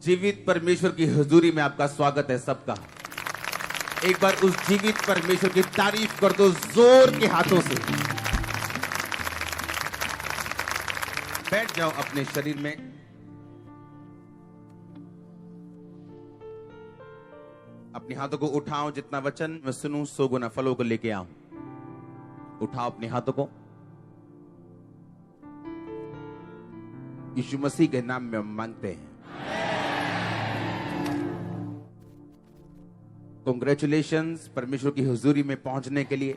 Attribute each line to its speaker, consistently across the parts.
Speaker 1: जीवित परमेश्वर की हुजूरी में आपका स्वागत है सबका। एक बार उस जीवित परमेश्वर की तारीफ कर दो जोर के हाथों से। बैठ जाओ अपने शरीर में। अपने हाथों को उठाओ, जितना वचन मैं सुनूं 100 गुना फलों को लेके आऊं। उठाओ अपने हाथों को। यीशु मसीह के नाम में मांगते हैं। कांग्रेचुलेशंस परमेश्वर की हुजूरी में पहुंचने के लिए।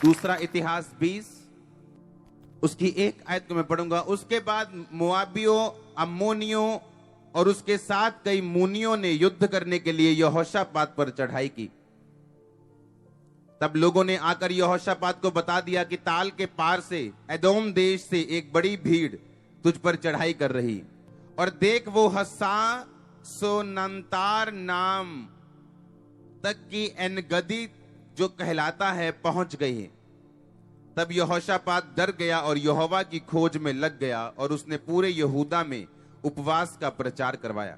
Speaker 1: दूसरा इतिहास 20 उसकी 1 आयत को मैं पढ़ूंगा। उसके बाद मोआबियों, अम्मोनियों और उसके साथ कई मुनियों ने युद्ध करने के लिए यहोशापात पर चढ़ाई की। तब लोगों ने आकर यहोशापात को बता दिया कि ताल के पार से एदोम देश से एक बड़ी भीड़ तुझ पर चढ़ाई कर रही, और देख वो हस्सा सोनंतार नाम तक की एनगदी जो कहलाता है पहुंच गई है। तब यहोशापात डर गया और यहोवा की खोज में लग गया, और उसने पूरे यहूदा में उपवास का प्रचार करवाया।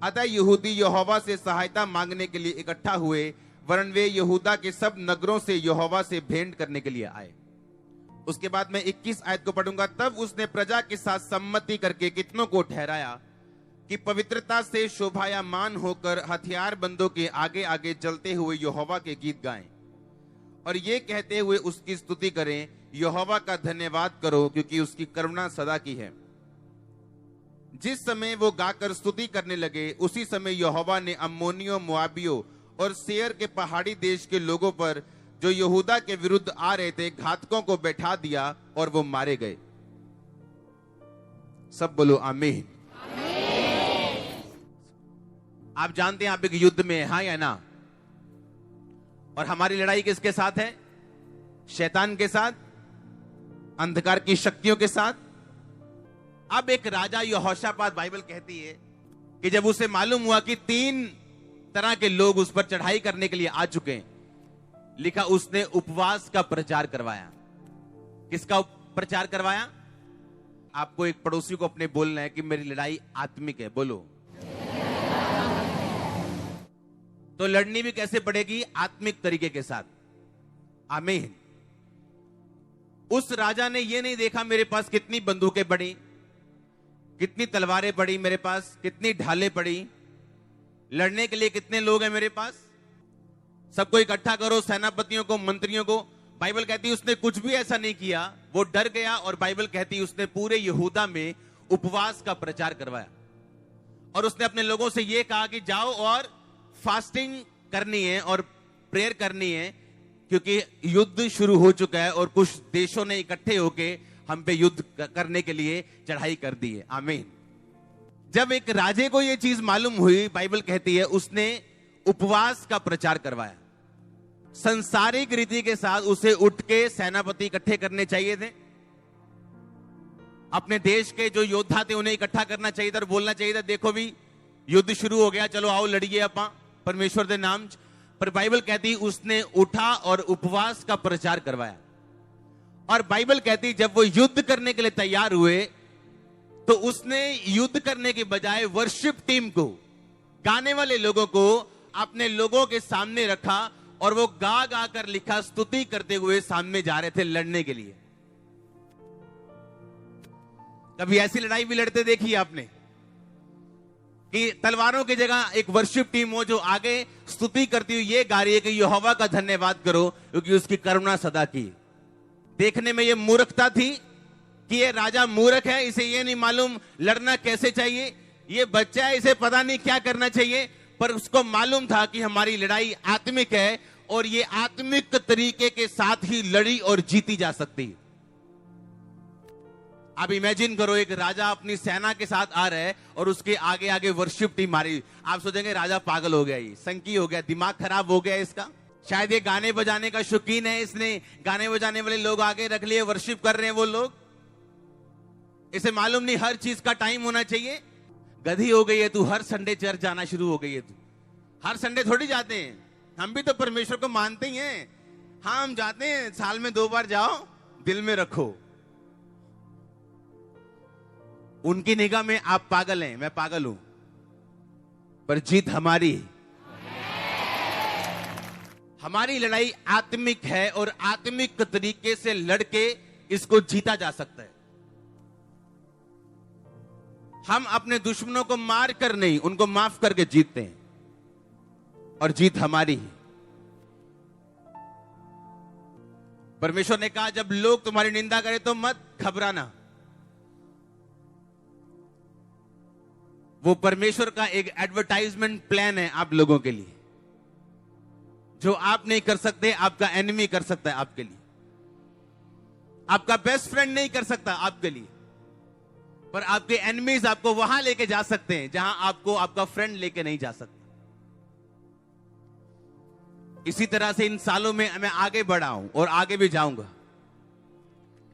Speaker 1: अतः यहूदी यहोवा से सहायता मांगने के लिए इकट्ठा हुए, वरन वे यहूदा के सब नगरों से यहोवा से भेंट करने के लिए आए। उसके बाद मैं 21 आयत को पढ़ूंगा। तब उसने प्रजा के साथ सम्मति करके कितनों को ठहराया कि पवित्रता से शोभायमान होकर हथियारबंदों के आगे आगे चलते हुए यहोवा के गीत गाएं, और ये कहते हुए उसकी स्तुति करें, यहोवा का धन्यवाद करो क्योंकि उसकी करुणा सदा की है। जिस समय वो गाकर स्तुति करने लगे, उसी समय यहोवा ने अम्मोनियों, मोआबियों और सेयर के पहाड़ी देश के लोगों पर जो यहूदा के विरुद्ध आ रहे थे घातकों को बैठा दिया, और वो मारे गए। सब बोलो आमीन। आप जानते हैं आप एक युद्ध में हैं, हाँ या ना? और हमारी लड़ाई किसके साथ है? शैतान के साथ, अंधकार की शक्तियों के साथ। अब एक राजा यहोशापात, बाइबल कहती है कि जब उसे मालूम हुआ कि 3 तरह के लोग उस पर चढ़ाई करने के लिए आ चुके हैं, लिखा उसने उपवास का प्रचार करवाया। किसका प्रचार करवाया? आपको एक पड़ोसी को अपने बोलना है कि मेरी लड़ाई आत्मिक है। बोलो। तो लड़नी भी कैसे पड़ेगी? आत्मिक तरीके के साथ। आमीन। उस राजा ने यह नहीं देखा मेरे पास कितनी बंदूकें पड़ी, कितनी तलवारें पड़ी मेरे पास, कितनी ढालें पड़ी, लड़ने के लिए कितने लोग हैं मेरे पास, सबको इकट्ठा करो, सेनापतियों को, मंत्रियों को। बाइबल कहती है उसने कुछ भी ऐसा नहीं किया। वो डर गया, और बाइबल कहती है उसने पूरे यहूदा में उपवास का प्रचार करवाया, और उसने अपने लोगों से यह कहा कि जाओ और फास्टिंग करनी है और प्रेयर करनी है, क्योंकि युद्ध शुरू हो चुका है और कुछ देशों ने इकट्ठे होके हम पे युद्ध करने के लिए चढ़ाई कर दी है। आमीन। जब एक राजे को यह चीज मालूम हुई, बाइबल कहती है उसने उपवास का प्रचार करवाया। संसारिक रीति के साथ उसे उठ के सेनापति इकट्ठे करने चाहिए थे, अपने देश के जो योद्धा थे उन्हें इकट्ठा करना चाहिए था और बोलना चाहिए था देखो भी युद्ध शुरू हो गया, चलो आओ लड़िए अपा परमेश्वर के नाम। पर बाइबल कहती उसने उठा और उपवास का प्रचार करवाया। और बाइबल कहती जब वो युद्ध करने के लिए तैयार हुए, तो उसने युद्ध करने के बजाय वर्शिप टीम को, गाने वाले लोगों को अपने लोगों के सामने रखा, और वो गा गा कर लिखा स्तुति करते हुए सामने जा रहे थे लड़ने के लिए। कभी ऐसी लड़ाई भी लड़ते देखी आपने कि तलवारों की जगह एक वर्शिप टीम हो जो आगे स्तुति करती हुई ये गा रही है कि यहोवा का धन्यवाद करो क्योंकि उसकी करुणा सदा की। देखने में ये मूर्खता थी कि ये राजा मूर्ख है, इसे ये नहीं मालूम लड़ना कैसे चाहिए, ये बच्चा है इसे पता नहीं क्या करना चाहिए, पर उसको मालूम था कि हमारी लड़ाई आत्मिक है और ये आत्मिक तरीके के साथ ही लड़ी और जीती जा सकती है। आप इमेजिन करो एक राजा अपनी सेना के साथ आ रहा है और उसके आगे आगे वर्शिप टीम आ रही। आप सोचेंगे राजा पागल हो गया, ये संकी हो गया, दिमाग खराब हो गया इसका, शायद ये गाने बजाने का शौकीन है, इसने गाने बजाने वाले लोग आगे रख लिए, वर्शिप कर रहे हैं वो लोग, इसे मालूम नहीं हर चीज का टाइम होना चाहिए। गधी हो गई है तू, हर संडे चर्च जाना शुरू हो गई है तू। हर संडे थोड़ी जाते हैं, हम भी तो परमेश्वर को मानते ही हैं। हाँ हम जाते हैं, साल में 2 बार जाओ, दिल में रखो। उनकी निगाह में आप पागल हैं, मैं पागल हूं, पर जीत हमारी है। हमारी लड़ाई आत्मिक है और आत्मिक तरीके से लड़के इसको जीता जा सकता है। हम अपने दुश्मनों को मार कर नहीं, उनको माफ करके जीतते हैं और जीत हमारी है। परमेश्वर ने कहा जब लोग तुम्हारी निंदा करें तो मत घबराना। वो परमेश्वर का एक एडवर्टाइजमेंट प्लान है आप लोगों के लिए। जो आप नहीं कर सकते, आपका एनिमी कर सकता है आपके लिए। आपका बेस्ट फ्रेंड नहीं कर सकता आपके लिए, पर आपके एनिमीज आपको वहां लेके जा सकते हैं जहां आपको आपका फ्रेंड लेके नहीं जा सकता। इसी तरह से इन सालों में मैं आगे बढ़ा हूं और आगे भी जाऊंगा,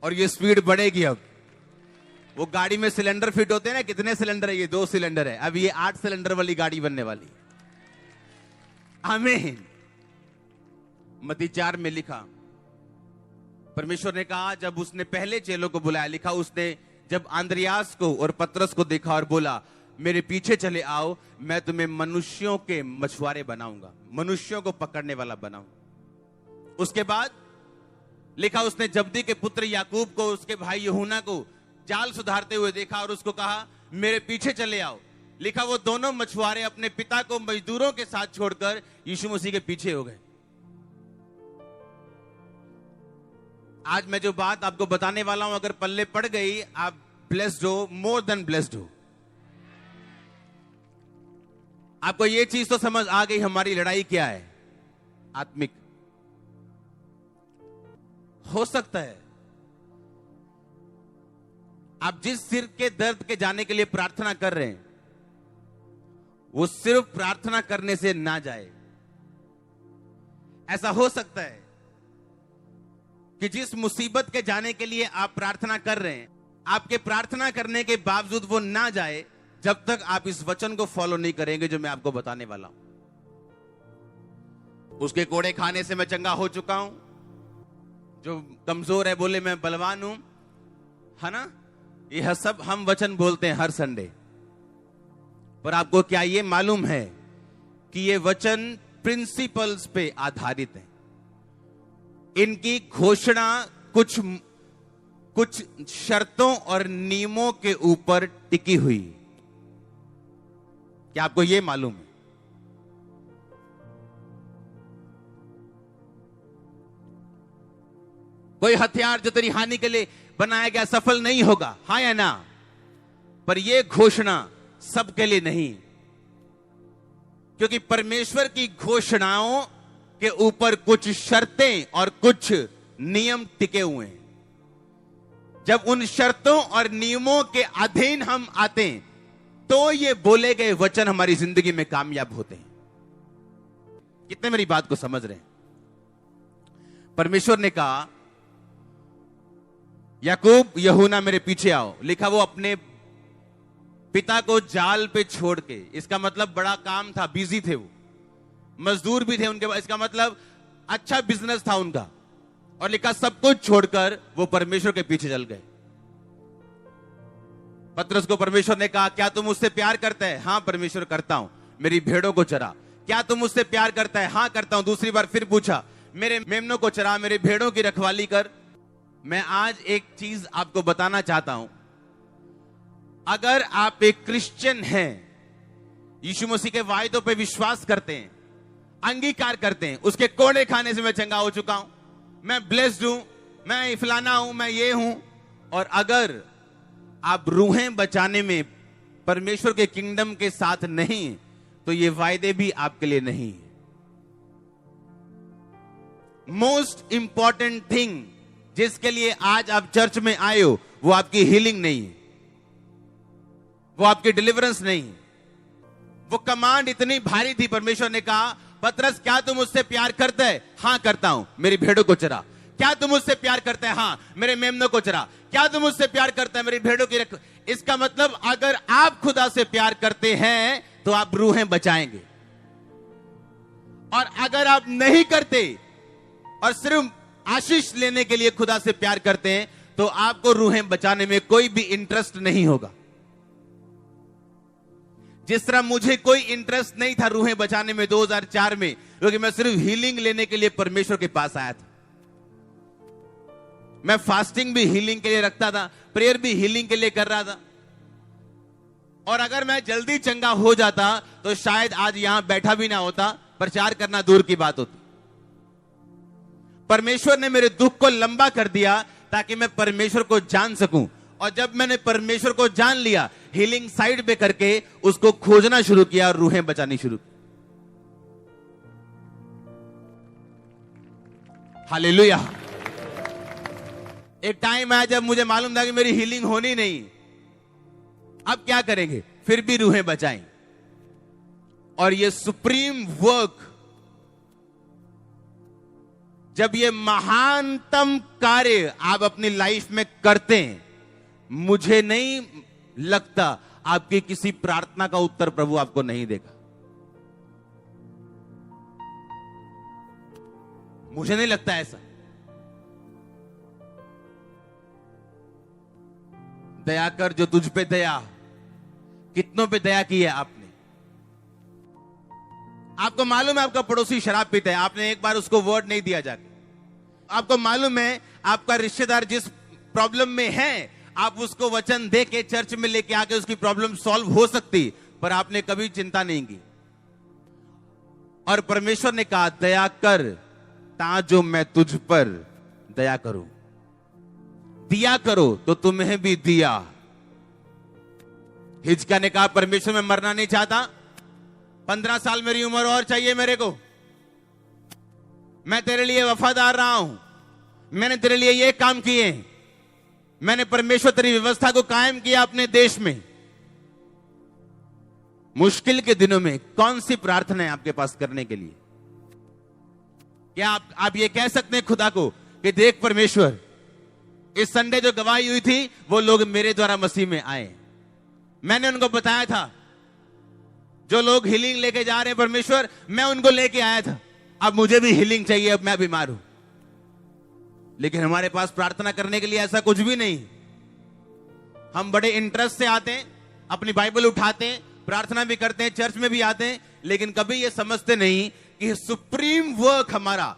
Speaker 1: और ये स्पीड बढ़ेगी। अब वो गाड़ी में सिलेंडर फिट होते हैं ना, कितने सिलेंडर है? ये 2 सिलेंडर है। अब ये 8 सिलेंडर वाली गाड़ी बनने वाली। आमीन। मत्ती 4 में लिखा, परमेश्वर ने कहा जब उसने पहले चेलों को बुलाया, लिखा उसने जब आंद्रियास को और पतरस को देखा और बोला मेरे पीछे चले आओ, मैं तुम्हें मनुष्यों के मछुआरे बनाऊंगा, मनुष्यों को पकड़ने वाला बनाऊंगा। उसके बाद लिखा उसने जब्दी के पुत्र याकूब को, उसके भाई यूहन्ना को जाल सुधारते हुए देखा और उसको कहा मेरे पीछे चले आओ। लिखा वो दोनों मछुआरे अपने पिता को मजदूरों के साथ छोड़कर यीशु मसीह के पीछे हो गए। आज मैं जो बात आपको बताने वाला हूं, अगर पल्ले पड़ गई, आप ब्लेस्ड हो, मोर देन ब्लेस्ड हो। आपको ये चीज तो समझ आ गई हमारी लड़ाई क्या है, आत्मिक। हो सकता है आप जिस सिर के दर्द के जाने के लिए प्रार्थना कर रहे हैं, वो सिर्फ प्रार्थना करने से ना जाए। ऐसा हो सकता है कि जिस मुसीबत के जाने के लिए आप प्रार्थना कर रहे हैं, आपके प्रार्थना करने के बावजूद वो ना जाए जब तक आप इस वचन को फॉलो नहीं करेंगे जो मैं आपको बताने वाला हूं। उसके कोड़े खाने से मैं चंगा हो चुका हूं। जो कमजोर है बोले मैं बलवान हूं, है ना? यह सब हम वचन बोलते हैं हर संडे, पर आपको क्या ये मालूम है कि ये वचन प्रिंसिपल्स पे आधारित है। इनकी घोषणा कुछ शर्तों और नियमों के ऊपर टिकी हुई। क्या आपको यह मालूम है? कोई हथियार जो तेरी हानि के लिए बनाया गया सफल नहीं होगा, हाँ या ना? पर यह घोषणा सबके लिए नहीं, क्योंकि परमेश्वर की घोषणाओं के ऊपर कुछ शर्तें और कुछ नियम टिके हुए हैं। जब उन शर्तों और नियमों के अधीन हम आते हैं तो ये बोले गए वचन हमारी जिंदगी में कामयाब होते हैं। कितने मेरी बात को समझ रहे हैं? परमेश्वर ने कहा याकूब यूहन्ना मेरे पीछे आओ। लिखा वो अपने पिता को जाल पे छोड़ के, इसका मतलब बड़ा काम था, बिजी थे, वो मजदूर भी थे उनके पास, इसका मतलब अच्छा बिजनेस था उनका, और लिखा सब कुछ छोड़कर वो परमेश्वर के पीछे चल गए। पतरस को परमेश्वर ने कहा क्या तुम मुझसे प्यार करता है? हाँ परमेश्वर करता हूं। मेरी भेड़ों को चरा। क्या तुम मुझसे प्यार करता है? हाँ करता हूं। दूसरी बार फिर पूछा मेरे मेमनों को चरा, मेरी भेड़ों की रखवाली कर। मैं आज एक चीज आपको बताना चाहता हूं, अगर आप एक क्रिश्चियन हैं, यीशु मसीह के वायदों पे विश्वास करते हैं, अंगीकार करते हैं, उसके कोड़े खाने से मैं चंगा हो चुका हूं, मैं ब्लेस्ड हूं, मैं फलाना हूं, मैं ये हूं, और अगर आप रूहें बचाने में परमेश्वर के किंगडम के साथ नहीं, तो ये वायदे भी आपके लिए नहीं। मोस्ट इंपॉर्टेंट थिंग जिसके लिए आज आप चर्च में आए हो, वो आपकी हीलिंग नहीं है, वो आपकी डिलीवरेंस नहीं है। वो कमांड इतनी भारी थी, परमेश्वर ने कहा पतरस क्या तुम मुझसे प्यार करता है? हाँ करता हूं। मेरी भेड़ों को चरा। क्या तुम मुझसे प्यार करता है? हाँ। मेरे मेमनों को चरा। क्या तुम मुझसे प्यार करता है? मेरी भेड़ों की रख। इसका मतलब अगर आप खुदा से प्यार करते हैं तो आप रूहें बचाएंगे, और अगर आप नहीं करते और सिर्फ आशीष लेने के लिए खुदा से प्यार करते हैं तो आपको रूहें बचाने में कोई भी इंटरेस्ट नहीं होगा। जिस तरह मुझे कोई इंटरेस्ट नहीं था रूहें बचाने में 2004 में, क्योंकि मैं सिर्फ हीलिंग लेने के लिए परमेश्वर के पास आया था। मैं फास्टिंग भी हीलिंग के लिए रखता था, प्रेयर भी हीलिंग के लिए कर रहा था। और अगर मैं जल्दी चंगा हो जाता तो शायद आज यहां बैठा भी ना होता, प्रचार करना दूर की बात होती। परमेश्वर ने मेरे दुख को लंबा कर दिया ताकि मैं परमेश्वर को जान सकूं। और जब मैंने परमेश्वर को जान लिया, हीलिंग साइड पे करके उसको खोजना शुरू किया और रूहें बचानी शुरू की। हालेलुया। एक टाइम आया जब मुझे मालूम था कि मेरी हीलिंग होनी नहीं, अब क्या करेंगे, फिर भी रूहें बचाएं। और ये सुप्रीम वर्क, जब ये महानतम कार्य आप अपनी लाइफ में करते हैं, मुझे नहीं लगता आपकी किसी प्रार्थना का उत्तर प्रभु आपको नहीं देगा। मुझे नहीं लगता ऐसा। दया कर जो तुझ पे दया, कितनों पे दया की है आपने। आपको मालूम है आपका पड़ोसी शराब पीता है, आपने एक बार उसको वर्ड नहीं दिया जाके। आपको मालूम है आपका रिश्तेदार जिस प्रॉब्लम में है, आप उसको वचन दे के चर्च में लेके आके उसकी प्रॉब्लम सॉल्व हो सकती, पर आपने कभी चिंता नहीं की। और परमेश्वर ने कहा दया कर ता जो मैं तुझ पर दया करूं। दिया करो तो तुम्हें भी दिया। हिजकिय्याह ने कहा परमेश्वर मैं मरना नहीं चाहता, 15 साल मेरी उम्र और चाहिए मेरे को। मैं तेरे लिए वफादार रहा हूं, मैंने तेरे लिए ये काम किए, मैंने परमेश्वर तेरी व्यवस्था को कायम किया अपने देश में। मुश्किल के दिनों में कौन सी प्रार्थना है आपके पास करने के लिए? क्या आप ये कह सकते हैं खुदा को कि देख परमेश्वर, इस संडे जो गवाही हुई थी वो लोग मेरे द्वारा मसीह में आए, मैंने उनको बताया था, जो लोग हीलिंग लेके जा रहे हैं परमेश्वर मैं उनको लेके आया था, अब मुझे भी हीलिंग चाहिए, अब मैं बीमार हूं। लेकिन हमारे पास प्रार्थना करने के लिए ऐसा कुछ भी नहीं। हम बड़े इंटरेस्ट से आते हैं, अपनी बाइबल उठाते हैं, प्रार्थना भी करते हैं, चर्च में भी आते हैं, लेकिन कभी ये समझते नहीं कि सुप्रीम वर्क, हमारा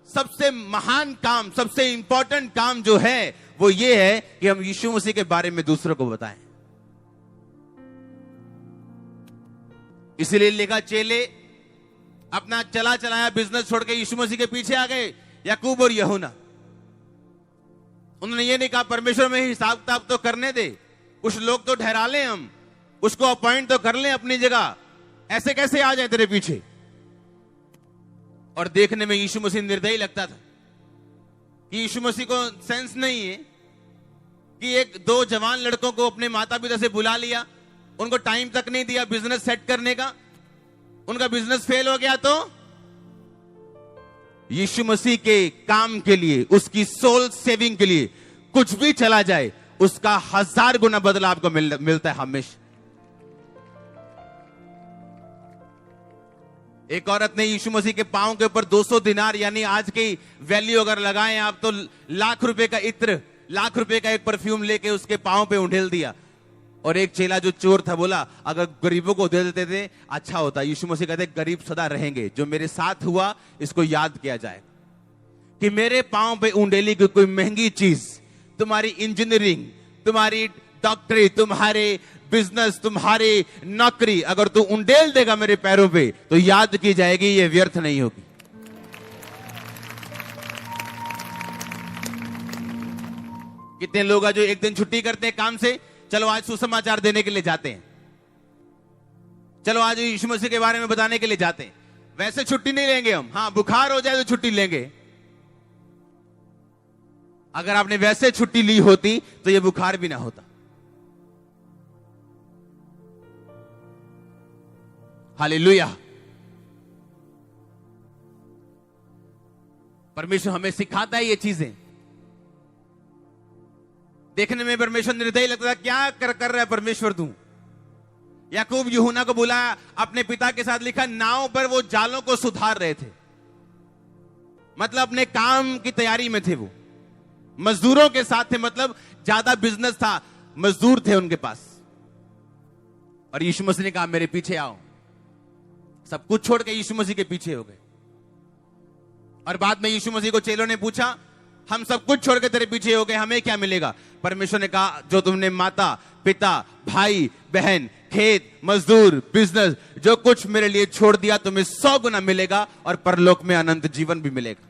Speaker 1: सबसे महान काम, सबसे इंपॉर्टेंट काम जो है वो ये है कि हम यीशु मसीह के बारे में दूसरों को बताएं। इसीलिए लिखा चेले अपना चला चलाया बिजनेस छोड़ के यीशु मसीह के पीछे आ गए, याकूब और यूहन्ना। उन्होंने ये नहीं कहा परमेश्वर में हिसाब किताब तो करने दे, कुछ लोग तो ठहरा लें, हम उसको अपॉइंट तो कर लें अपनी जगह, ऐसे कैसे आ जाए तेरे पीछे। और देखने में यीशु मसीह निर्दयी लगता था कि यीशु मसीह को सेंस नहीं है कि एक दो जवान लड़कों को अपने माता पिता से बुला लिया, उनको टाइम तक नहीं दिया बिजनेस सेट करने का, उनका बिजनेस फेल हो गया, तो यीशु मसीह के काम के लिए, उसकी सोल सेविंग के लिए कुछ भी चला जाए, उसका 1000 गुना बदला आपको मिलता है हमेशा। एक औरत ने यीशु मसीह के पांव के ऊपर 200 दिनार, यानी आज की वैल्यू अगर लगाएं आप तो लाख रुपए का इत्र, लाख रुपए का एक परफ्यूम लेके उसके पांव पे उंडेल दिया। और एक चेला जो चोर था बोला अगर गरीबों को दे देते थे अच्छा होता। यीशु मसीह कहते गरीब सदा रहेंगे, जो मेरे साथ हुआ इसको याद किया जाए कि मेरे पांव पे उंडेली की कोई महंगी चीज, तुम्हारी इंजीनियरिंग, तुम्हारी डॉक्टरी, तुम्हारे बिजनेस, तुम्हारी नौकरी, अगर तू उंडेल देगा मेरे पैरों पे तो याद की जाएगी, ये व्यर्थ नहीं होगी। कितने लोग हैं जो एक दिन छुट्टी करते हैं काम से, चलो आज सुसमाचार देने के लिए जाते हैं, चलो आज यीशु मसीह के बारे में बताने के लिए जाते हैं। वैसे छुट्टी नहीं लेंगे हम, हाँ बुखार हो जाए तो छुट्टी लेंगे। अगर आपने वैसे छुट्टी ली होती तो ये बुखार भी ना होता। हालेलुया। परमेश्वर हमें सिखाता है ये चीजें। देखने में परमेश्वर निर्दयी लगता था, क्या कर रहा है परमेश्वर तू। याकूब यूहन्ना को बुलाया, अपने पिता के साथ लिखा नाव पर वो जालों को सुधार रहे थे, मतलब अपने काम की तैयारी में थे, वो मजदूरों के साथ थे, मतलब ज्यादा बिजनेस था, मजदूर थे उनके पास। और यीशु मसीह ने कहा मेरे पीछे आओ। सब कुछ छोड़ के यीशु मसीह के पीछे हो गए। और बाद में यीशु मसीह को चेलों ने पूछा, हम सब कुछ छोड़ के तेरे पीछे हो गए, हमें क्या मिलेगा? परमेश्वर ने कहा, जो तुमने माता पिता भाई बहन खेत मजदूर बिजनेस जो कुछ मेरे लिए छोड़ दिया, तुम्हें 100 गुना मिलेगा और परलोक में अनंत जीवन भी मिलेगा।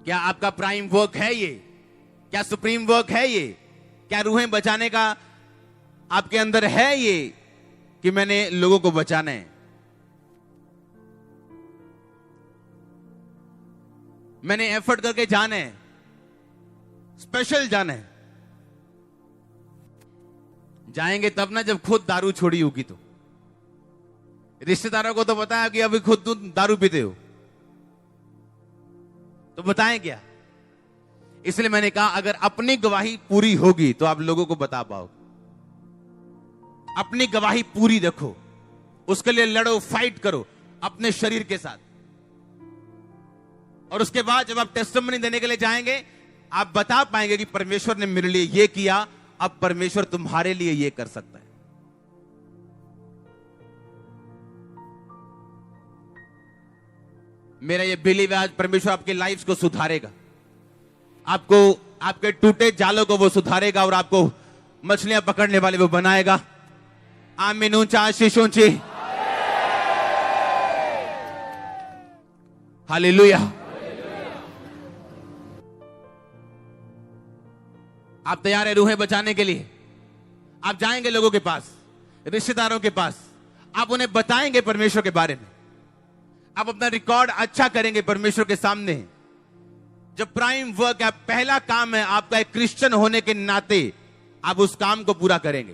Speaker 1: क्या आपका प्राइम वर्क है ये? क्या सुप्रीम वर्क है ये? क्या रूहें बचाने का आपके अंदर है ये कि मैंने लोगों को बचाना है? मैंने एफर्ट करके जाना है, स्पेशल जाना है। जाएंगे तब ना जब खुद दारू छोड़ी होगी। तो रिश्तेदारों को तो पता है कि अभी खुद तुम दारू पीते हो, तो बताएं क्या? इसलिए मैंने कहा अगर अपनी गवाही पूरी होगी तो आप लोगों को बता पाओगे। अपनी गवाही पूरी रखो, उसके लिए लड़ो, फाइट करो अपने शरीर के साथ। और उसके बाद जब आप टेस्टिमनी देने के लिए जाएंगे, आप बता पाएंगे कि परमेश्वर ने मेरे लिए ये किया, अब परमेश्वर तुम्हारे लिए ये कर सकता है। मेरा ये बिलीव है आज परमेश्वर आपके लाइफ को सुधारेगा, आपको आपके टूटे जालों को वो सुधारेगा और आपको मछलियां पकड़ने वाले वो बनाएगा। आमीन। ऊंचा आशीष ऊंची हालेलुया। आप तैयार है रूहें बचाने के लिए? आप जाएंगे लोगों के पास, रिश्तेदारों के पास, आप उन्हें बताएंगे परमेश्वर के बारे में। आप अपना रिकॉर्ड अच्छा करेंगे परमेश्वर के सामने। जब प्राइम वर्क है, पहला काम है आपका एक क्रिश्चियन होने के नाते आप उस काम को पूरा करेंगे।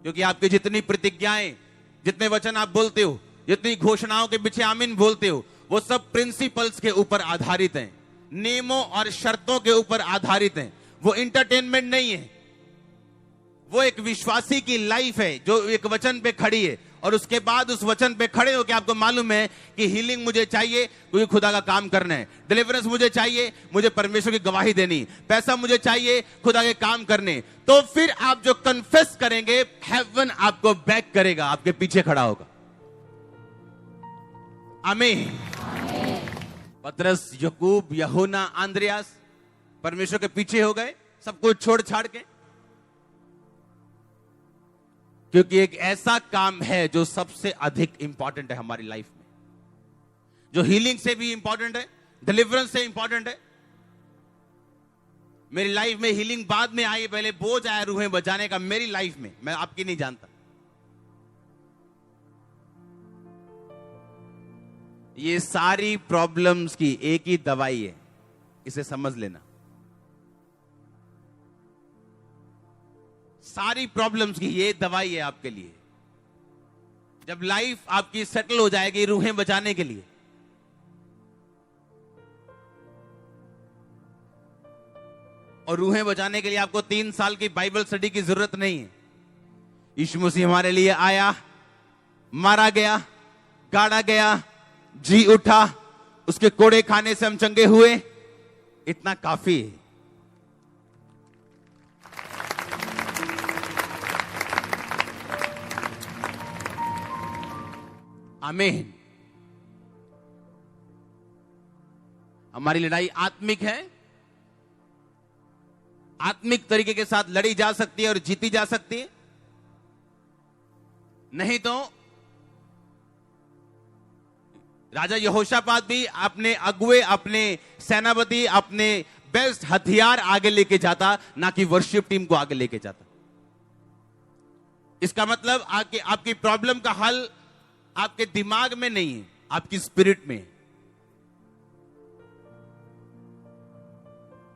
Speaker 1: क्योंकि आपकी जितनी प्रतिज्ञाएं, जितने वचन आप बोलते हो, जितनी घोषणाओं के पीछे आमीन बोलते हो, वो सब प्रिंसिपल्स के ऊपर आधारित हैं, नियमों और शर्तों के ऊपर आधारित हैं। वो इंटरटेनमेंट नहीं है, वो एक विश्वासी की लाइफ है जो एक वचन पे खड़ी है। और उसके बाद उस वचन पे खड़े होकर आपको मालूम है कि हीलिंग मुझे चाहिए क्योंकि खुदा का काम करना है, डिलीवरेंस मुझे चाहिए, मुझे परमेश्वर की गवाही देनी, पैसा मुझे चाहिए खुदा के काम करने। तो फिर आप जो कन्फेस करेंगे, हेवन आपको बैक करेगा, आपके पीछे खड़ा होगा। आमीन। पतरस, याकूब, यूहन्ना, आंद्रियास परमेश्वर के पीछे हो गए, सब कुछ छोड़ छाड़ के, क्योंकि एक ऐसा काम है जो सबसे अधिक इंपॉर्टेंट है हमारी लाइफ में, जो हीलिंग से भी इंपॉर्टेंट है, डिलीवरेंस से इंपॉर्टेंट है। मेरी लाइफ में हीलिंग बाद में आई, पहले बोझ आया रूहें बचाने का मेरी लाइफ में, मैं आपकी नहीं जानता। ये सारी प्रॉब्लम्स की एक ही दवाई है, इसे समझ लेना। सारी प्रॉब्लम्स की ये दवाई है आपके लिए। जब लाइफ आपकी सेटल हो जाएगी रूहें बचाने के लिए, और रूहें बचाने के लिए आपको 3 साल की बाइबल स्टडी की जरूरत नहीं है। यीशु मसीह हमारे लिए आया, मारा गया, गाड़ा गया, जी उठा, उसके कोड़े खाने से हम चंगे हुए, इतना काफी है। आमीन। हमारी लड़ाई आत्मिक है, आत्मिक तरीके के साथ लड़ी जा सकती है और जीती जा सकती है। नहीं तो राजा यहोशापात भी अपने अगुए, अपने सेनापति, अपने बेस्ट हथियार आगे लेके जाता, ना कि वर्शिप टीम को आगे लेके जाता। इसका मतलब आपकी प्रॉब्लम का हल आपके दिमाग में नहीं है, आपकी स्पिरिट में।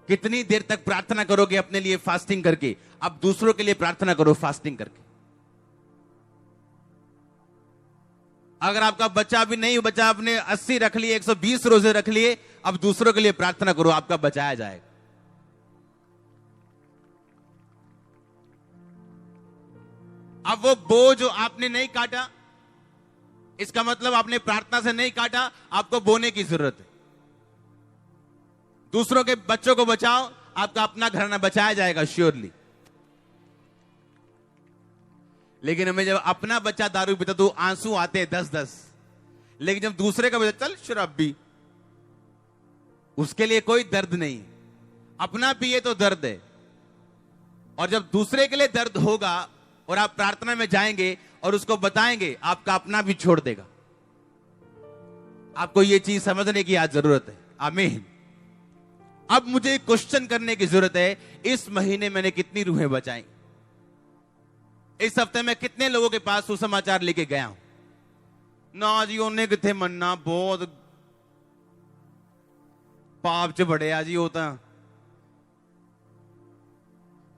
Speaker 1: कितनी देर तक प्रार्थना करोगे अपने लिए फास्टिंग करके? अब दूसरों के लिए प्रार्थना करो फास्टिंग करके। अगर आपका बच्चा अभी नहीं बचा, आपने 80 रख लिए, 120 रोजे रख लिए, अब दूसरों के लिए प्रार्थना करो, आपका बचाया जाएगा। अब वो बोझ जो आपने नहीं काटा, इसका मतलब आपने प्रार्थना से नहीं काटा, आपको बोने की जरूरत है। दूसरों के बच्चों को बचाओ, आपका अपना घराना बचाया जाएगा श्योरली। लेकिन हमें जब अपना बच्चा दारू पीता तो आंसू आते हैं 10-10, लेकिन जब दूसरे का बच्चा चल शराबी, उसके लिए कोई दर्द नहीं। अपना पिए तो दर्द है, और जब दूसरे के लिए दर्द होगा और आप प्रार्थना में जाएंगे और उसको बताएंगे, आपका अपना भी छोड़ देगा। आपको यह चीज समझने की आज जरूरत है। आमीन। अब मुझे क्वेश्चन करने की जरूरत है, इस महीने मैंने कितनी रूहें बचाई? इस हफ्ते में कितने लोगों के पास सुसमाचार लेके गया हूं? ना जी उन्हें कितने मनना, बहुत पाप च बड़े आ जी। होता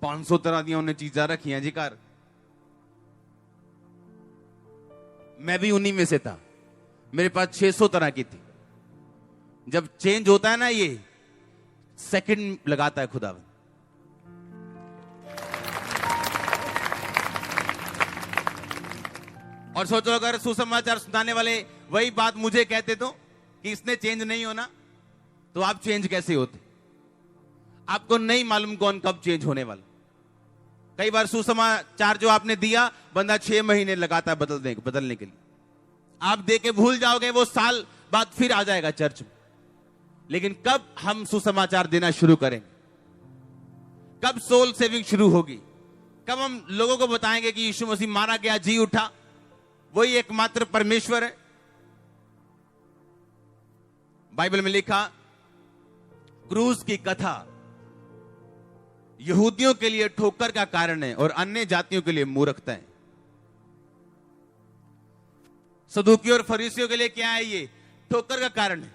Speaker 1: 500 तरह दी उन्हें चीजा रखियां जी घर। मैं भी उन्हीं में से था, मेरे पास 600 तरह की थी। जब चेंज होता है ना, ये सेकंड लगाता है खुदावन। और सोचो अगर सुसमाचार सुनाने वाले वही बात मुझे कहते तो कि इसने चेंज नहीं होना, तो आप चेंज कैसे होते? आपको नहीं मालूम कौन कब चेंज होने वाला। कई बार सुसमाचार जो आपने दिया, बंदा 6 महीने लगाता है बदलने के लिए। आप दे के भूल जाओगे, वो साल बाद फिर आ जाएगा चर्च में। लेकिन कब हम सुसमाचार देना शुरू करेंगे? कब सोल सेविंग शुरू होगी? कब हम लोगों को बताएंगे कि यीशु मसीह मारा गया, जी उठा, वही एकमात्र परमेश्वर है? बाइबल में लिखा, क्रूस की कथा यहूदियों के लिए ठोकर का कारण है और अन्य जातियों के लिए मूर्खता है। सदूकियों और फरीसियों के लिए क्या है? ये ठोकर का कारण है।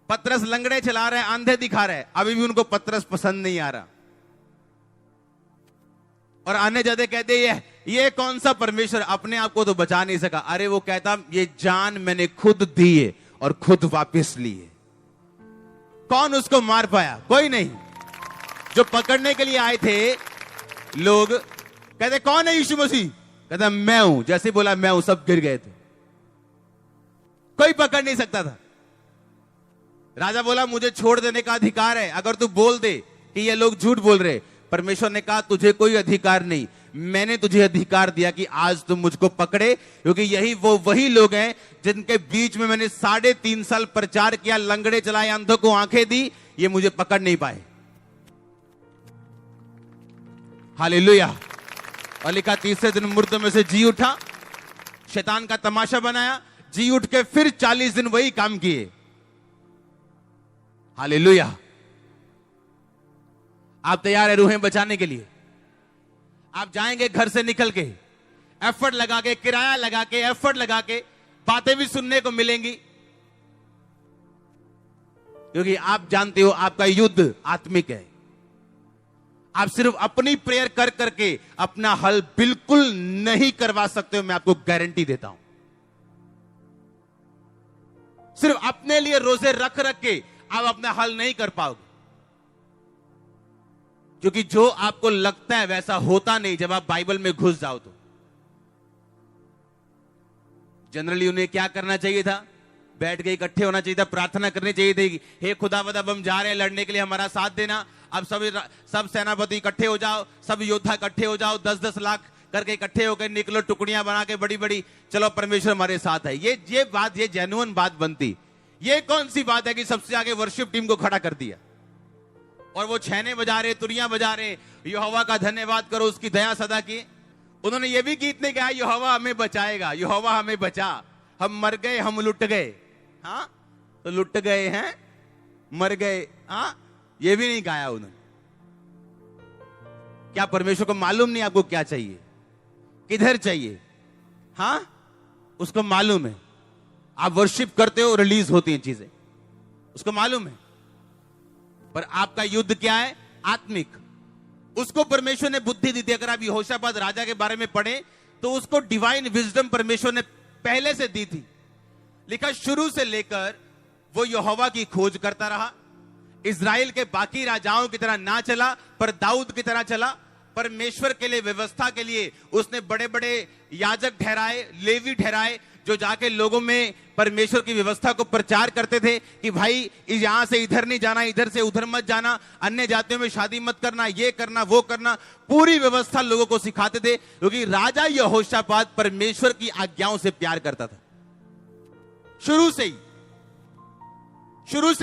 Speaker 1: पतरस लंगड़े चला रहा है, अंधे दिखा रहा है, अभी भी उनको पतरस पसंद नहीं आ रहा। और अन्य जाति कहते ये कौन सा परमेश्वर, अपने आप को तो बचा नहीं सका। अरे वो कहता, ये जान मैंने खुद दी है और खुद वापस ली है। कौन उसको मार पाया? कोई नहीं। जो पकड़ने के लिए आए थे लोग कहते कौन है यीशु मसीह? कहता मैं हूं। जैसे बोला मैं हूं, सब गिर गए थे, कोई पकड़ नहीं सकता था। राजा बोला मुझे छोड़ देने का अधिकार है अगर तू बोल दे कि ये लोग झूठ बोल रहे। परमेश्वर ने कहा तुझे कोई अधिकार नहीं, मैंने तुझे अधिकार दिया कि आज तुम मुझको पकड़े, क्योंकि यही वही लोग हैं जिनके बीच में मैंने 3.5 साल प्रचार किया, लंगड़े चलाए, अंधों को आंखें दी, ये मुझे पकड़ नहीं पाए। हालेलुया। और लिखा तीसरे दिन मुर्दों में से जी उठा, शैतान का तमाशा बनाया, जी उठ के फिर 40 दिन वही काम किए। हालेलुया। आप तैयार है रूहें बचाने के लिए? आप जाएंगे घर से निकल के, एफर्ट लगा के, किराया लगा के, एफर्ट लगा के, बातें भी सुनने को मिलेंगी, क्योंकि आप जानते हो आपका युद्ध आत्मिक है। आप सिर्फ अपनी प्रेयर कर करके अपना हल बिल्कुल नहीं करवा सकते हो, मैं आपको गारंटी देता हूं। सिर्फ अपने लिए रोजे रख रख के आप अपना हल नहीं कर पाओगे, क्योंकि जो आपको लगता है वैसा होता नहीं जब आप बाइबल में घुस जाओ तो। जनरली उन्हें क्या करना चाहिए था? बैठ के इकट्ठे होना चाहिए था, प्रार्थना करनी चाहिए थी, हे खुदावंद अब हम जा रहे हैं लड़ने के लिए, हमारा साथ देना। अब सब सेनापति इकट्ठे हो जाओ, सब योद्धा इकट्ठे हो जाओ, 10-10 लाख करके इकट्ठे होकर निकलो, टुकड़ियां बना के बड़ी बड़ी, चलो परमेश्वर हमारे साथ है। ये बात, ये जेन्युइन बात बनती। ये कौन सी बात है कि सबसे आगे वर्शिप टीम को खड़ा कर दिया और वो छैने बजा रहे, तुरियां बजा रहे, यहोवा का धन्यवाद करो, उसकी दया सदा की। उन्होंने ये भी गीत नहीं कहा यहोवा हमें बचाएगा, यहोवा हमें बचा, हम मर गए, हम लुट गए। हाँ, तो लुट गए हैं, मर गए, हाँ, ये भी नहीं गाया उन्होंने। क्या परमेश्वर को मालूम नहीं आपको क्या चाहिए, किधर चाहिए? हाँ, उसको मालूम है। आप वर्शिप करते हो, रिलीज होती हैं चीजें, उसको मालूम है। पर आपका युद्ध क्या है? आत्मिक। उसको परमेश्वर ने बुद्धि दी थी। अगर आप यहोशापात राजा के बारे में पढ़ें तो उसको डिवाइन विजडम परमेश्वर ने पहले से दी थी। लिखा शुरू से लेकर वो यहोवा की खोज करता रहा, इजराइल के बाकी राजाओं की तरह ना चला पर दाऊद की तरह चला। परमेश्वर के लिए, व्यवस्था के लिए उसने बड़े बड़े याजक ठहराए, लेवी ठहराए, जो जाके लोगों में परमेश्वर की व्यवस्था को प्रचार करते थे कि भाई यहां से इधर नहीं जाना, इधर से उधर मत जाना, अन्य जातियों में शादी मत करना, ये करना वो करना, पूरी व्यवस्था लोगों को सिखाते थे, क्योंकि राजा यहोशापात परमेश्वर की आज्ञाओं से प्यार करता था। शुरू से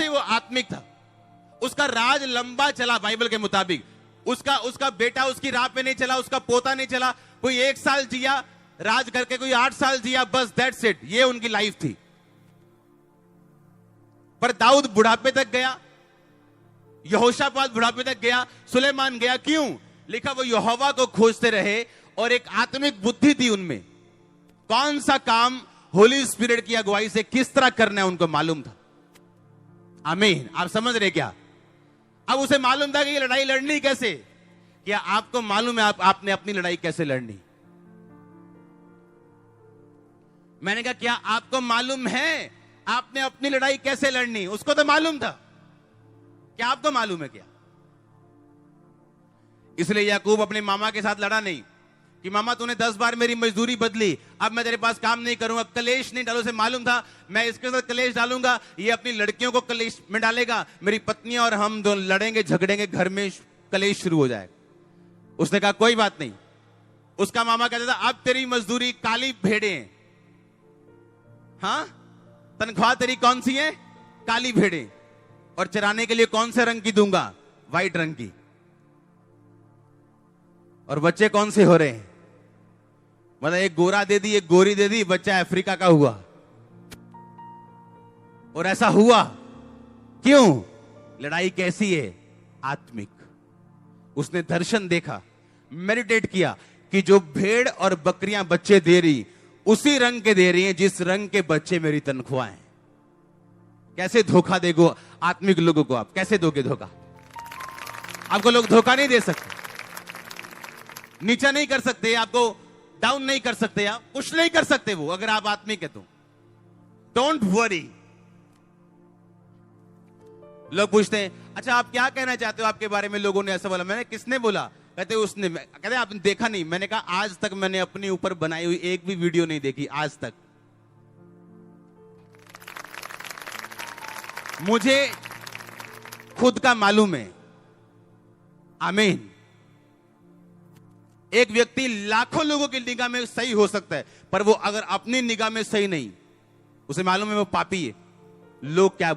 Speaker 1: ही वो आत्मिक था। उसका राज लंबा चला बाइबल के मुताबिक। उसका बेटा उसकी राह पे नहीं चला, उसका पोता नहीं चला, कोई 1 साल जिया राज करके, कोई 8 साल जिया, बस दैट्स इट, ये उनकी लाइफ थी। पर दाऊद बुढ़ापे तक गया, यहोशापात बुढ़ापे तक गया, सुलेमान गया। क्यों? लिखा वो यहोवा को खोजते रहे और एक आत्मिक बुद्धि थी उनमें। कौन सा काम होली स्पिरिट की अगुवाई से किस तरह करना है उनको मालूम था। आमीन। आप समझ रहे क्या? अब उसे मालूम था कि ये लड़ाई लड़नी कैसे। क्या आपको मालूम है आपने अपनी लड़ाई कैसे लड़नी? मैंने कहा क्या आपको मालूम है आपने अपनी लड़ाई कैसे लड़नी? उसको तो मालूम था। क्या आपको मालूम है क्या? इसलिए याकूब अपने मामा के साथ लड़ा नहीं कि मामा तूने 10 बार मेरी मजदूरी बदली, अब मैं तेरे पास काम नहीं करूंगा, कलेश नहीं डालो। उसे मालूम था मैं इसके साथ कलेश डालूंगा, ये अपनी लड़कियों को कलेश में डालेगा, मेरी पत्नियां और हम दोनों लड़ेंगे झगड़ेंगे, घर में कलेश शुरू हो जाएगा। उसने कहा कोई बात नहीं। उसका मामा कहता था अब तेरी मजदूरी काली भेड़ें, हाँ तनख्वाह तेरी कौन सी है? काली भेड़ें। और चराने के लिए कौन से रंग की दूंगा? व्हाइट रंग की। और बच्चे कौन से हो रहे हैं? मतलब एक गोरा दे दी, एक गोरी दे दी, बच्चा अफ्रीका का हुआ। और ऐसा हुआ क्यों? लड़ाई कैसी है? आत्मिक। उसने दर्शन देखा, मेडिटेट किया कि जो भेड़ और बकरियां बच्चे दे रही उसी रंग के दे रही हैं जिस रंग के बच्चे मेरी तनख्वाह है। कैसे धोखा देगो आत्मिक लोगों को? आप कैसे दोगे धोखा? आपको लोग धोखा नहीं दे सकते, नीचा नहीं कर सकते, आपको डाउन नहीं कर सकते, आप कुछ नहीं कर सकते वो, अगर आप आत्मिक है तो। Don't worry. लोग पूछते हैं अच्छा आप क्या कहना चाहते हो आपके बारे में? लोगों ने ऐसा बोला। मैंने किसने बोला? कहते उसने। कहते आपने देखा नहीं? मैंने कहा आज तक मैंने अपने ऊपर बनाई हुई एक भी वीडियो नहीं देखी आज तक। मुझे खुद का मालूम है। आमीन। एक व्यक्ति लाखों लोगों की निगाह में सही हो सकता है, पर वो अगर अपनी निगाह में सही नहीं, उसे मालूम है वो पापी है। लोग क्या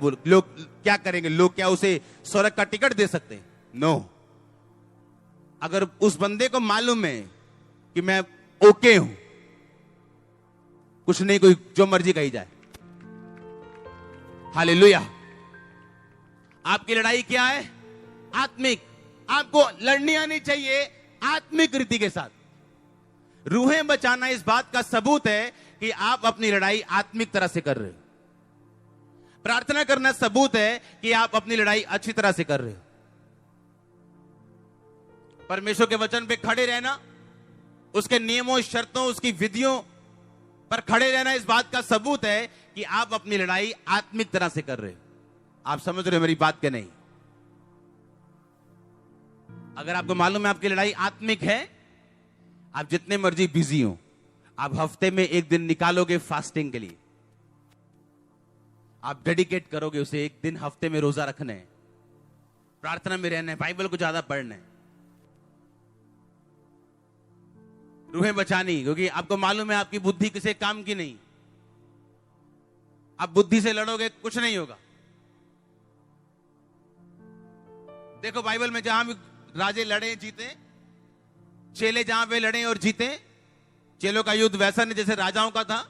Speaker 1: करेंगे? लोग क्या उसे स्वर्ग का टिकट दे सकते हैं? नो। अगर उस बंदे को मालूम है कि मैं ओके हूं, कुछ नहीं, कोई जो मर्जी कही जाए। हालेलुया। आपकी लड़ाई क्या है? आत्मिक। आपको लड़नी आनी चाहिए आत्मिक रीति के साथ। रूहें बचाना इस बात का सबूत है कि आप अपनी लड़ाई आत्मिक तरह से कर रहे हो। प्रार्थना करना सबूत है कि आप अपनी लड़ाई अच्छी तरह से कर रहे हो। परमेश्वर के वचन पे खड़े रहना, उसके नियमों, शर्तों, उसकी विधियों पर खड़े रहना इस बात का सबूत है कि आप अपनी लड़ाई आत्मिक तरह से कर रहे हो। आप समझ रहे हो मेरी बात के नहीं? अगर आपको मालूम है आपकी लड़ाई आत्मिक है, आप जितने मर्जी बिजी हो, आप हफ्ते में एक दिन निकालोगे फास्टिंग के लिए, आप डेडिकेट करोगे उसे, एक दिन हफ्ते में रोजा रखना है, प्रार्थना में रहना है, बाइबल को ज्यादा पढ़ना है, रूहें बचानी, क्योंकि आपको मालूम है आपकी बुद्धि किसी काम की नहीं। आप बुद्धि से लड़ोगे कुछ नहीं होगा। देखो बाइबल में जहां भी राजे लड़े जीते, चेले जहां पे लड़े और जीते, चेलों का युद्ध वैसा नहीं जैसे राजाओं का था,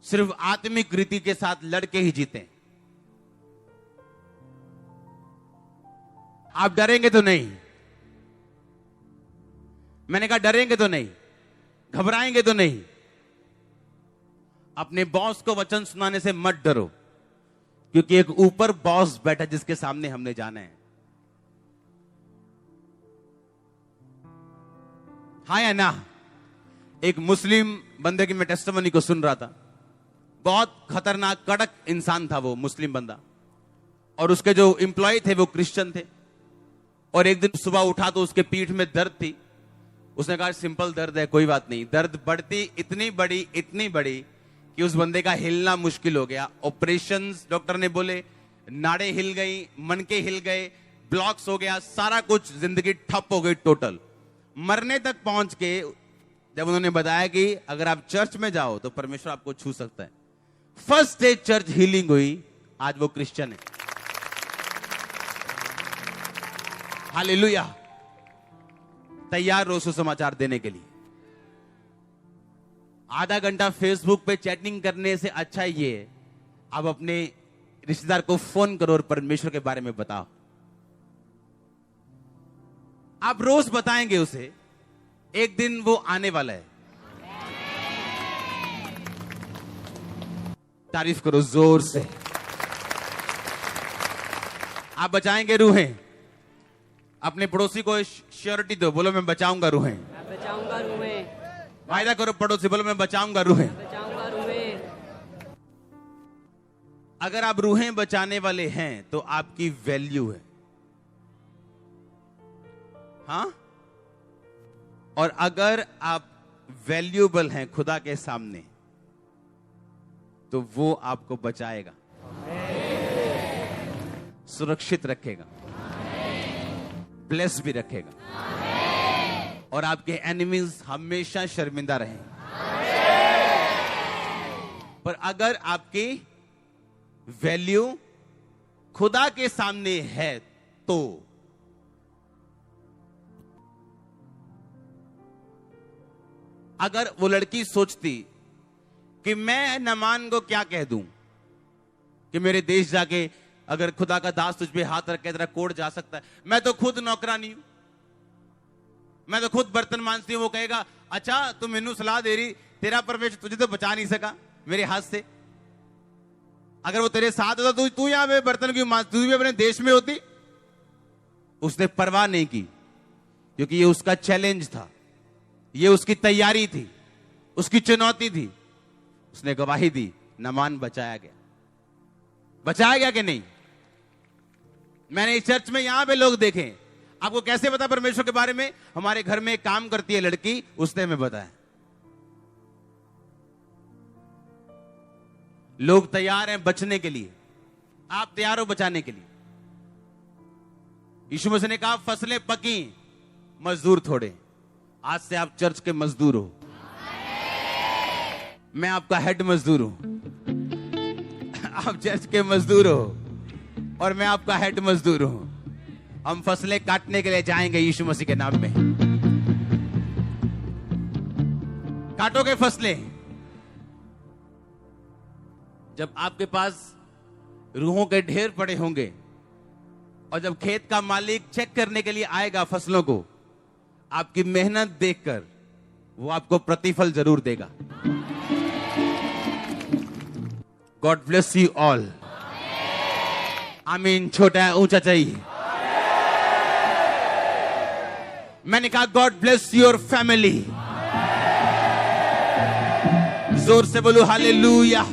Speaker 1: सिर्फ आत्मिक रीति के साथ लड़के ही जीते। आप डरेंगे तो नहीं, मैंने कहा डरेंगे तो नहीं, घबराएंगे तो नहीं। अपने बॉस को वचन सुनाने से मत डरो, क्योंकि एक ऊपर बॉस बैठा जिसके सामने हमने जाना है। हाँ या ना? एक मुस्लिम बंदे की मैं टेस्टिमनी को सुन रहा था, बहुत खतरनाक कड़क इंसान था वो मुस्लिम बंदा, और उसके जो एम्प्लॉय थे वो क्रिश्चियन थे। और एक दिन सुबह उठा तो उसके पीठ में दर्द थी, उसने कहा सिंपल दर्द है, कोई बात नहीं। दर्द बढ़ती इतनी बड़ी कि उस बंदे का हिलना मुश्किल हो गया। ऑपरेशंस, डॉक्टर ने बोले, नाड़े हिल गई, मनके हिल गए, ब्लॉक्स हो गया, सारा कुछ, जिंदगी ठप हो गई टोटल। मरने तक पहुंच के जब उन्होंने बताया कि अगर आप चर्च में जाओ तो परमेश्वर आपको छू सकता है, फर्स्ट डे चर्च हीलिंग हुई। आज वो क्रिश्चियन है। हालेलुया। तैयार रहो सुसमाचार देने के लिए। आधा घंटा फेसबुक पे चैटिंग करने से अच्छा ये है आप अपने रिश्तेदार को फोन करो और परमेश्वर के बारे में बताओ। आप रोज बताएंगे उसे, एक दिन वो आने वाला है। तारीफ करो जोर से। आप बचाएंगे रूहें। अपने पड़ोसी को श्योरिटी दो, बोलो मैं बचाऊंगा रूहें।
Speaker 2: मैं बचाऊंगा रूहें।
Speaker 1: वायदा करो पड़ोसी, बोलो मैं बचाऊंगा रूहें।
Speaker 2: बचाऊंगा रूहें।
Speaker 1: अगर आप रूहें बचाने वाले हैं तो आपकी वैल्यू है। हाँ, और अगर आप वैल्यूएबल हैं खुदा के सामने तो वो आपको बचाएगा, सुरक्षित रखेगा, ब्लेस भी रखेगा, और आपके एनिमीज हमेशा शर्मिंदा रहें। पर अगर आपकी वैल्यू खुदा के सामने है तो अगर वो लड़की सोचती कि मैं नमान को क्या कह दूं कि मेरे देश जाके अगर खुदा का दास तुझ पे हाथ रख के तेरा कोड जा सकता है, मैं तो खुद नौकरानी हूं, मैं तो खुद बर्तन मांजती हूं। वो कहेगा अच्छा तू मैनू सलाह दे रही, तेरा परमेश्वर तुझे तो बचा नहीं सका मेरे हाथ से। अगर वो तेरे साथ होता तू यहां पे बर्तन क्यों मांज, तू भी अपने देश में होती। उसने परवाह नहीं की क्योंकि ये उसका चैलेंज था, ये उसकी तैयारी थी, उसकी चुनौती थी। उसने गवाही दी, नमान बचाया गया। बचाया गया कि नहीं? मैंने इस चर्च में यहां पे लोग देखे। आपको कैसे पता परमेश्वर के बारे में? हमारे घर में एक काम करती है लड़की, उसने हमें बताया। लोग तैयार हैं बचने के लिए। आप तैयार हो बचाने के लिए? यीशु मसीह ने कहा फसलें पकी, मजदूर थोड़े। आज से आप चर्च के मजदूर हो। मैं आपका हेड मजदूर हूं। आप चर्च के मजदूर हो और मैं आपका हेड मजदूर हूं। हम फसलें काटने के लिए जाएंगे यीशु मसीह के नाम में। काटोगे फसलें। जब आपके पास रूहों के ढेर पड़े होंगे और जब खेत का मालिक चेक करने के लिए आएगा फसलों को, आपकी मेहनत देखकर वो आपको प्रतिफल जरूर देगा। God bless you all. आमीन। छोटा है ऊंचा चाहिए। मैंने कहा गॉड ब्लेस योर फैमिली। जोर से बोलो हालेलुया।